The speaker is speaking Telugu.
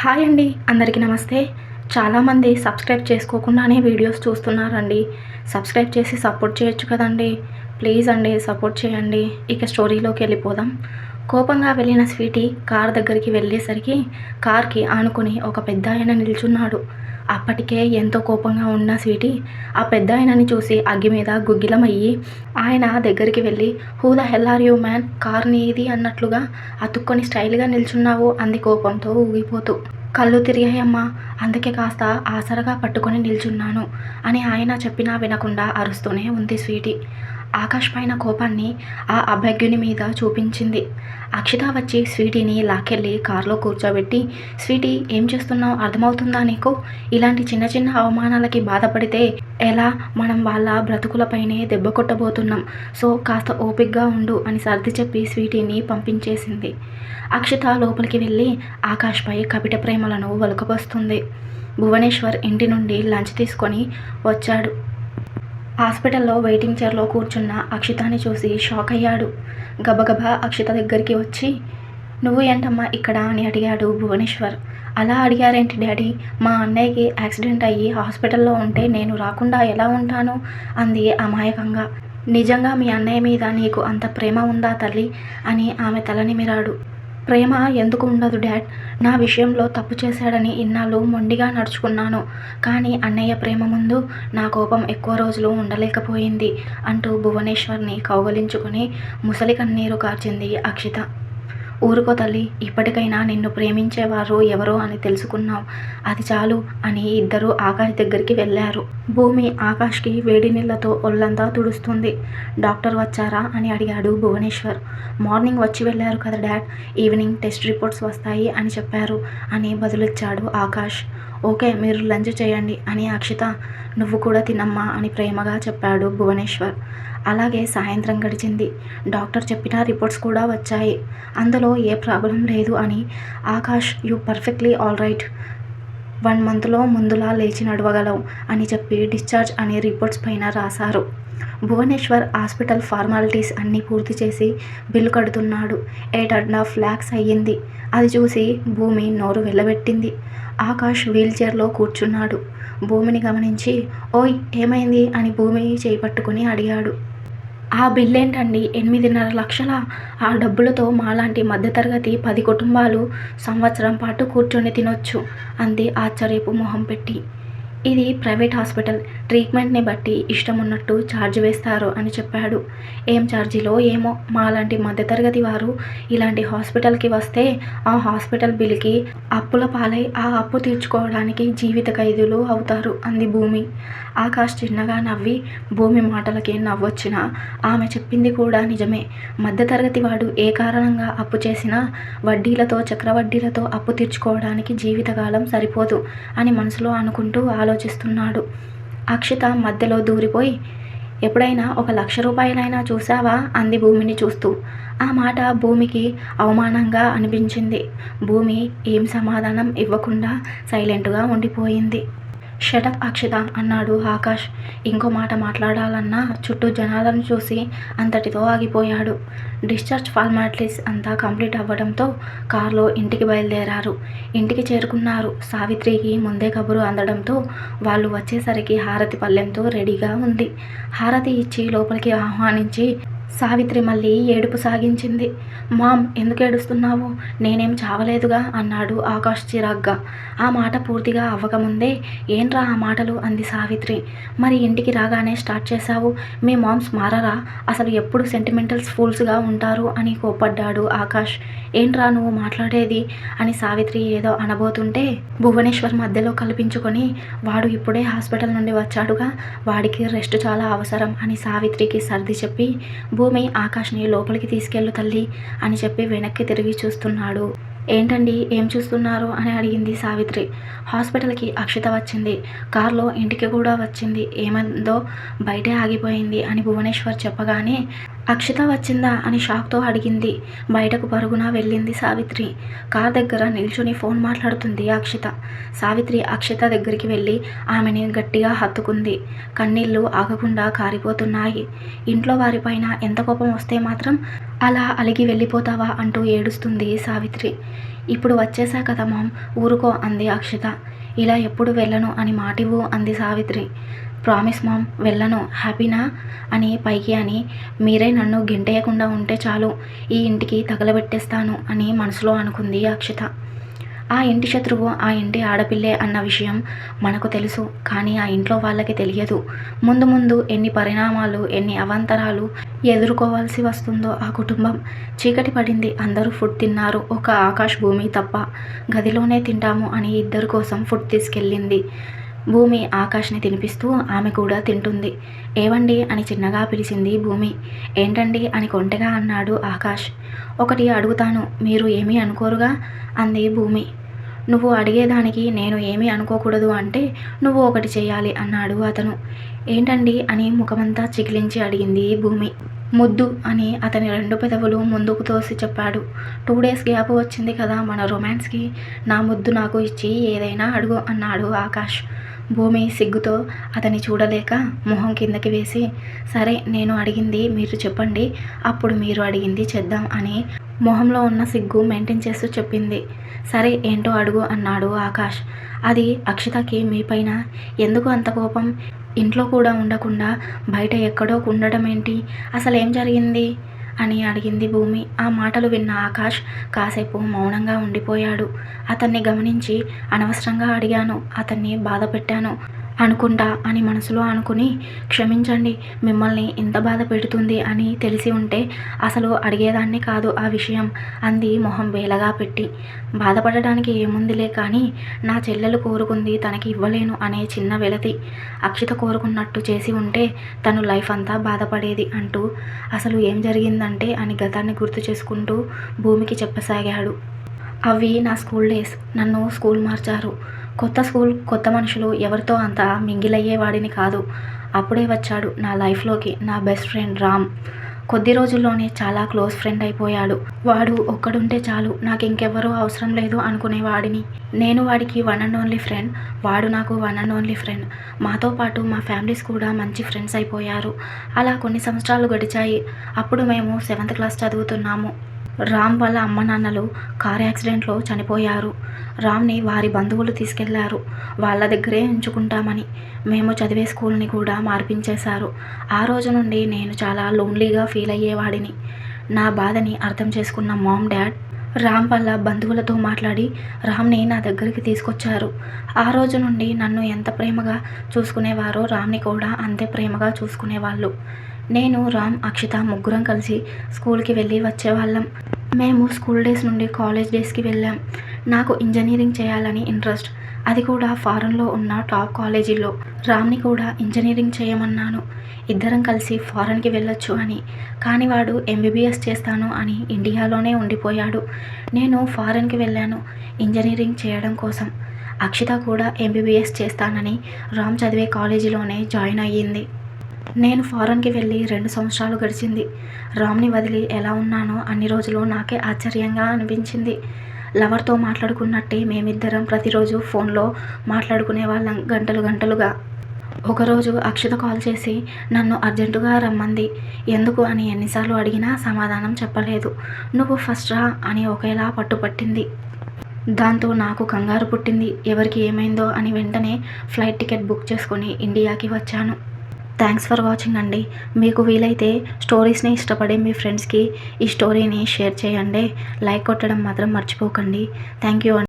హాయ్ అండి, అందరికీ నమస్తే. చాలామంది సబ్స్క్రైబ్ చేసుకోకుండానే వీడియోస్ చూస్తున్నారండి. సబ్స్క్రైబ్ చేసి సపోర్ట్ చేయొచ్చు కదండి. ప్లీజ్ అండి, సపోర్ట్ చేయండి. ఇక స్టోరీలోకి వెళ్ళిపోదాం. కోపంగా వెళ్ళిన స్వీటీ కార్ దగ్గరికి వెళ్ళేసరికి కార్కి ఆనుకుని ఒక పెద్దాయన నిల్చున్నాడు. అప్పటికే ఎంతో కోపంగా ఉన్న స్వీటీ ఆ పెద్దాయనని చూసి అగ్గి మీద గుగ్గిలమయ్యి ఆయన దగ్గరికి వెళ్ళి, who the hell are you man, car నీది అన్నట్లుగా అతుక్కొని స్టైల్గా నిల్చున్నావు అంది కోపంతో ఊగిపోతూ. కళ్ళు తిరిగాయమ్మా, అందుకే కాస్త ఆసరగా పట్టుకొని నిల్చున్నాను అని ఆయన చెప్పినా వినకుండా అరుస్తూనే ఉంది స్వీటీ. ఆకాష్ పైన కోపాన్ని ఆ అభాగ్యుని మీద చూపించింది. అక్షిత వచ్చి స్వీటీని లాక్కెళ్ళి కారులో కూర్చోబెట్టి, స్వీటీ ఏం చేస్తున్నావు అర్థమవుతుందా నీకు? ఇలాంటి చిన్న చిన్న అవమానాలకి బాధపడితే ఎలా? మనం వాళ్ళ బ్రతుకులపైనే దెబ్బ కొట్టబోతున్నాం. సో కాస్త ఓపిగ్గా ఉండు అని సర్ది చెప్పి స్వీటీని పంపించేసింది. అక్షిత లోపలికి వెళ్ళి ఆకాష్పై కపిట ప్రేమలను వలుకబోస్తుంది. భువనేశ్వర్ ఇంటి నుండి లంచ్ తీసుకొని వచ్చాడు. హాస్పిటల్లో వెయిటింగ్ చైర్లో కూర్చున్న అక్షితని చూసి షాక్ అయ్యాడు. గబగబా అక్షిత దగ్గరికి వచ్చి, నువ్వు ఏంటమ్మా ఇక్కడ అని అడిగాడు భువనేశ్వర్. అలా అడిగారేంటి డాడీ? మా అన్నయ్యకి యాక్సిడెంట్ అయ్యి హాస్పిటల్లో ఉంటే నేను రాకుండా ఎలా ఉంటాను అంది అమాయకంగా. నిజంగా మీ అన్నయ్య మీద నీకు అంత ప్రేమ ఉందా తల్లి అని ఆమె తల నిమిరాడు. ప్రేమ ఎందుకు ఉండదు డాడ్? నా విషయంలో తప్పు చేశాడని ఇన్నాళ్ళు మొండిగా నడుచుకున్నాను. కానీ అన్నయ్య ప్రేమ ముందు నా కోపం ఎక్కువ రోజులు ఉండలేకపోయింది అంటూ భువనేశ్వర్ని కౌగలించుకొని ముసలి కన్నీరు కార్చింది అక్షిత. ఊరుకో తల్లి, ఇప్పటికైనా నిన్ను ప్రేమించేవారు ఎవరో అని తెలుసుకున్నావు, అది చాలు అని ఇద్దరూ ఆకాష్ దగ్గరికి వెళ్ళారు. భూమి ఆకాష్కి వేడి నీళ్లతో ఒళ్ళంతా తుడుస్తుంది. డాక్టర్ వచ్చారా అని అడిగాడు భువనేశ్వర్. మార్నింగ్ వచ్చి వెళ్ళారు కదా డాడ్, ఈవినింగ్ టెస్ట్ రిపోర్ట్స్ వస్తాయి అని చెప్పారు అని బదులిచ్చాడు ఆకాష్. ఓకే, మీరు లంచ్ చేయండి అని అక్షిత, నువ్వు కూడా తినమ్మా అని ప్రేమగా చెప్పాడు భువనేశ్వర్. అలాగే సాయంత్రం గడిచింది. డాక్టర్ చెప్పిన రిపోర్ట్స్ కూడా వచ్చాయి. అందులో ఏ ప్రాబ్లం లేదు అని Akash, you perfectly all right, 1 మంత్లో ముందులా లేచి నడవగలవు అని చెప్పి డిశ్చార్జ్ అనే రిపోర్ట్స్ పైన రాశారు. భువనేశ్వర్ హాస్పిటల్ ఫార్మాలిటీస్ అన్నీ పూర్తి చేసి బిల్లు కడుతున్నాడు. 8.5 lakhs అయ్యింది. అది చూసి భూమి నోరు వెళ్ళబెట్టింది. ఆకాష్ వీల్ చైర్లో కూర్చున్నాడు. భూమిని గమనించి, ఓయ్ ఏమైంది అని భూమి చేయి పట్టుకుని అడిగాడు. ఆ బిల్లేంటండి 8.5 లక్షల? ఆ డబ్బులతో మాలాంటి మధ్యతరగతి 10 కుటుంబాలు సంవత్సరం పాటు కూర్చొని తినొచ్చు అంది ఆశ్చర్యపు మొహం పెట్టి. ఇది ప్రైవేట్ హాస్పిటల్, ట్రీట్మెంట్ని బట్టి ఇష్టం ఉన్నట్టు ఛార్జ్ వేస్తారు అని చెప్పాడు. ఏం ఛార్జీలో ఏమో, మాలాంటి మధ్యతరగతి వారు ఇలాంటి హాస్పిటల్కి వస్తే ఆ హాస్పిటల్ బిల్లుకి అప్పుల పాలై ఆ అప్పు తీర్చుకోవడానికి జీవిత ఖైదీలు అవుతారు అంది భూమి. ఆకాష్ చిన్నగా నవ్వి, భూమి మాటలకి నవ్వొచ్చినా ఆమె చెప్పింది కూడా నిజమే. మధ్యతరగతి వాడు ఏ కారణంగా అప్పు చేసినా వడ్డీలతో చక్రవడ్డీలతో అప్పు తీర్చుకోవడానికి జీవితకాలం సరిపోదు అని మనసులో అనుకుంటూ ఆలోచిస్తున్నాడు. అక్షిత మధ్యలో దూరిపోయి, ఎప్పుడైనా 1,00,000 రూపాయలైనా చూసావా అంది భూమిని చూస్తూ. ఆ మాట భూమికి అవమానంగా అనిపించింది. భూమి ఏం సమాధానం ఇవ్వకుండా సైలెంట్గా ఉండిపోయింది. షటప్ అక్షిత అన్నాడు ఆకాష్. ఇంకో మాట మాట్లాడాలన్నా చుట్టూ జనాలను చూసి అంతటితో ఆగిపోయాడు. డిశ్చార్జ్ ఫార్మాలిటీస్ అంతా కంప్లీట్ అవ్వడంతో కారులో ఇంటికి బయలుదేరారు. ఇంటికి చేరుకున్నారు. సావిత్రికి ముందే కబురు అందడంతో వాళ్ళు వచ్చేసరికి హారతి పళ్ళెంతో రెడీగా ఉంది. హారతి ఇచ్చి లోపలికి ఆహ్వానించి సావిత్రి మళ్ళీ ఏడుపు సాగించింది. మామ్, ఎందుకు ఏడుస్తున్నావు? నేనేం చావలేదుగా అన్నాడు ఆకాష్ చిరాగ్గా. ఆ మాట పూర్తిగా అవ్వకముందే, ఏంట్రా ఆ మాటలు అంది సావిత్రి. మరి ఇంటికి రాగానే స్టార్ట్ చేశావు. మీ మామ్స్ మారరా? అసలు ఎప్పుడు సెంటిమెంటల్స్ ఫూల్స్గా ఉంటారు అని కోప్పడ్డాడు ఆకాష్. ఏంట్రా నువ్వు మాట్లాడేది అని సావిత్రి ఏదో అనబోతుంటే భువనేశ్వర్ మధ్యలో కల్పించుకొని, వాడు ఇప్పుడే హాస్పిటల్ నుండి వచ్చాడుగా, వాడికి రెస్ట్ చాలా అవసరం అని సావిత్రికి సర్ది చెప్పి, భూమి ఆకాష్ని లోపలికి తీసుకెళ్ళు తల్లి అని చెప్పి వెనక్కి తిరిగి చూస్తున్నాడు. ఏంటండి ఏం చూస్తున్నారు అని అడిగింది సావిత్రి. హాస్పిటల్కి అక్షిత వచ్చింది. కారులో ఇంటికి కూడా వచ్చింది. ఏమైందో బయటే ఆగిపోయింది అని భువనేశ్వర్ చెప్పగానే, అక్షిత వచ్చిందా అని షాక్తో అడిగింది. బయటకు పరుగున వెళ్ళింది సావిత్రి. కార్ దగ్గర నిల్చుని ఫోన్ మాట్లాడుతుంది అక్షిత. సావిత్రి అక్షిత దగ్గరికి వెళ్ళి ఆమెని గట్టిగా హత్తుకుంది. కన్నీళ్లు ఆగకుండా కారిపోతున్నాయి. ఇంట్లో వారిపైన ఎంత కోపం వస్తే మాత్రం అలా అలిగి వెళ్ళిపోతావా అంటూ ఏడుస్తుంది సావిత్రి. ఇప్పుడు వచ్చేసా కదా మామ్, ఊరుకో అంది అక్షిత. ఇలా ఎప్పుడు వెళ్ళను అని మాటివ్వు అంది సావిత్రి. ప్రామిస్ మామ్, వెళ్ళను, హ్యాపీనా అని పైకి అని మీరే నన్ను గెంటేయకుండా ఉంటే చాలు, ఈ ఇంటికి తగలబెట్టేస్తాను అని మనసులో అనుకుంది అక్షిత. ఆ ఇంటి శత్రువు ఆ ఇంటి ఆడపిల్లే అన్న విషయం మనకు తెలుసు, కానీ ఆ ఇంట్లో వాళ్ళకి తెలియదు. ముందు ముందు ఎన్ని పరిణామాలు, ఎన్ని అవాంతరాలు ఎదుర్కోవాల్సి వస్తుందో ఆ కుటుంబం. చీకటి పడింది, అందరూ ఫుడ్ తిన్నారు, ఒక ఆకాష్ భూమి తప్ప. గదిలోనే తింటాము అని ఇద్దరి కోసం ఫుడ్ తీసుకెళ్ళింది భూమి. ఆకాష్ని తినిపిస్తూ ఆమె కూడా తింటుంది. ఏవండి అని చిన్నగా పిలిచింది భూమి. ఏంటండి అని కొంటెగా అన్నాడు ఆకాష్. ఒకటి అడుగుతాను, మీరు ఏమీ అనుకోరుగా అంది భూమి. నువ్వు అడిగేదానికి నేను ఏమీ అనుకోకూడదు అంటే నువ్వు ఒకటి చేయాలి అన్నాడు అతను. ఏంటండి అని ముఖమంతా చికిలించి అడిగింది భూమి. ముద్దు అని అతని 2 పెదవులు ముందుకు తోసి చెప్పాడు. 2 డేస్ గ్యాప్ వచ్చింది కదా మన రొమాన్స్కి, నా ముద్దు నాకు ఇచ్చి ఏదైనా అడుగు అన్నాడు ఆకాష్. భూమి సిగ్గుతో అతని చూడలేక మొహం కిందకి వేసి, సరే నేను అడిగింది మీరు చెప్పండి, అప్పుడు మీరు అడిగింది చేద్దాం అని మొహంలో ఉన్న సిగ్గు మెయింటైన్ చేస్తూ చెప్పింది. సరే ఏంటో అడుగు అన్నాడు ఆకాష్. అది అక్షితకి మీపైన ఎందుకు అంత కోపం? ఇంట్లో కూడా ఉండకుండా బయట ఎక్కడో ఉండడం ఏంటి? అసలేం జరిగింది అని అడిగింది భూమి. ఆ మాటలు విన్న ఆకాష్ కాసేపు మౌనంగా ఉండిపోయాడు. అతన్ని గమనించి అనవసరంగా అడిగాను, అతన్ని బాధ పెట్టాను అనుకుంటా అని మనసులో అనుకుని, క్షమించండి, మిమ్మల్ని ఇంత బాధ పెడుతుంది అని తెలిసి ఉంటే అసలు అడిగేదాన్ని కాదు ఆ విషయం అంది మొహం వేలగా పెట్టి. బాధపడడానికి ఏముందిలే, కానీ నా చెల్లెలు కోరుకుంది తనకి ఇవ్వలేను అనే చిన్న వెలతి. అక్షిత కోరుకున్నట్టు చేసి ఉంటే తను లైఫ్ అంతా బాధపడేది అంటూ అసలు ఏం జరిగిందంటే అని గతాన్ని గుర్తు చేసుకుంటూ భూమికి చెప్పసాగాడు. అవి నా స్కూల్ డేస్. నన్ను స్కూల్ మార్చారు. కొత్త స్కూల్, కొత్త మనుషులు, ఎవరితో అంత మింగిలయ్యేవాడిని కాదు. అప్పుడే వచ్చాడు నా లైఫ్లోకి నా బెస్ట్ ఫ్రెండ్ రామ్. కొద్ది రోజుల్లోనే చాలా క్లోజ్ ఫ్రెండ్ అయిపోయాడు. వాడు ఒక్కడుంటే చాలు, నాకు ఇంకెవ్వరూ అవసరం లేదు అనుకునేవాడిని. నేను వాడికి 1 అండ్ ఓన్లీ ఫ్రెండ్, వాడు నాకు 1 అండ్ ఓన్లీ ఫ్రెండ్. మాతో పాటు మా ఫ్యామిలీస్ కూడా మంచి ఫ్రెండ్స్ అయిపోయారు. అలా కొన్ని సంవత్సరాలు గడిచాయి. అప్పుడు మేము 7th క్లాస్ చదువుతున్నాము. రామ్ వాళ్ళ అమ్మ నాన్నలు కారు యాక్సిడెంట్లో చనిపోయారు. రామ్ని వారి బంధువులు తీసుకెళ్లారు, వాళ్ళ దగ్గరే ఉంచుకుంటామని. మేము చదివే స్కూల్ని కూడా మార్పించేశారు. ఆ రోజు నుండి నేను చాలా లోన్లీగా ఫీల్ అయ్యేవాడిని. నా బాధని అర్థం చేసుకున్న మామ్ డాడ్ రామ్ వాళ్ళ బంధువులతో మాట్లాడి రామ్ని నా దగ్గరికి తీసుకొచ్చారు. ఆ రోజు నుండి నన్ను ఎంత ప్రేమగా చూసుకునేవారో రామ్ని కూడా అంతే ప్రేమగా చూసుకునేవాళ్ళు. నేను, రామ్, అక్షిత ముగ్గురం కలిసి స్కూల్కి వెళ్ళి వచ్చేవాళ్ళం. మేము స్కూల్ డేస్ నుండి కాలేజ్ డేస్కి వెళ్ళాం. నాకు ఇంజనీరింగ్ చేయాలని ఇంట్రెస్ట్, అది కూడా ఫారెన్లో ఉన్న టాప్ కాలేజీలో. రామ్ని కూడా ఇంజనీరింగ్ చేయమన్నాను, ఇద్దరం కలిసి ఫారెన్కి వెళ్ళొచ్చు అని. కానీ వాడు MBBS చేస్తాను అని ఇండియాలోనే ఉండిపోయాడు. నేను ఫారెన్కి వెళ్ళాను ఇంజనీరింగ్ చేయడం కోసం. అక్షిత కూడా MBBS చేస్తానని రామ్ చదివే కాలేజీలోనే జాయిన్ అయ్యింది. నేను ఫారెన్కి వెళ్ళి 2 సంవత్సరాలు గడిచింది. రామ్ని వదిలి ఎలా ఉన్నానో అన్ని రోజులు నాకే ఆశ్చర్యంగా అనిపించింది. లవర్తో మాట్లాడుకున్నట్టే మేమిద్దరం ప్రతిరోజు ఫోన్లో మాట్లాడుకునే వాళ్ళం గంటలు గంటలుగా. ఒకరోజు అక్షిత కాల్ చేసి నన్ను అర్జెంటుగా రమ్మంది. ఎందుకు అని ఎన్నిసార్లు అడిగినా సమాధానం చెప్పలేదు. నువ్వు ఫస్ట్ రా అని ఒకేలా పట్టుపట్టింది. దాంతో నాకు కంగారు పుట్టింది, ఎవరికి ఏమైందో అని. వెంటనే ఫ్లైట్ టికెట్ బుక్ చేసుకొని ఇండియాకి వచ్చాను. థ్యాంక్స్ ఫర్ వాచింగ్ అండి. మీకు వీలైతే స్టోరీస్ని ఇష్టపడే మీ ఫ్రెండ్స్కి ఈ స్టోరీని షేర్ చేయండి. లైక్ కొట్టడం మాత్రం మర్చిపోకండి. Thank you.